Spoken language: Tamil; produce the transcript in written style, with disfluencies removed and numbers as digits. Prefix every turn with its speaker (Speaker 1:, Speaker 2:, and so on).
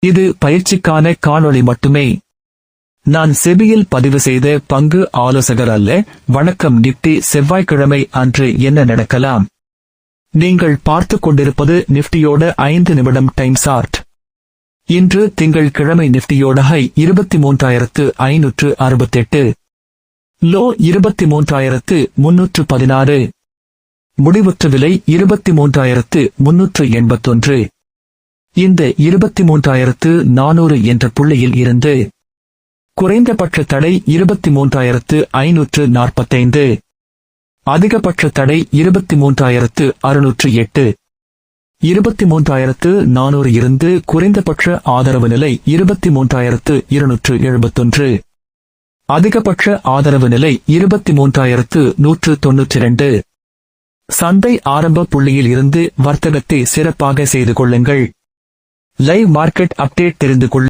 Speaker 1: இது பயிற்சிக்கான காணொளி மட்டுமே. நான் செபியில் பதிவு செய்த பங்கு ஆலோசகர் அல்ல. வணக்கம். நிப்டி செவ்வாய்க்கிழமை அன்று என்ன நடக்கலாம்? நீங்கள் பார்த்துக் கொண்டிருப்பது நிப்டியோட 5 நிமிடம் டைம் சார்ட். இன்று திங்கட்கிழமை. நிப்டியோட ஹை 23,568, லோ 23,316, முடிவுற்ற விலை 23,381. இந்த 23,400 என்ற புள்ளியில் இருந்து குறைந்தபட்ச தடை 23,545, அதிகபட்ச தடை 23,608. 23,400 இருந்து குறைந்தபட்ச ஆதரவு நிலை 23,271, அதிகபட்ச ஆதரவு நிலை 23,192. சந்தை ஆரம்ப புள்ளியில் இருந்து வர்த்தகத்தை சிறப்பாக செய்து கொள்ளுங்கள். லைவ் மார்க்கெட் அப்டேட் தெரிந்து கொள்ள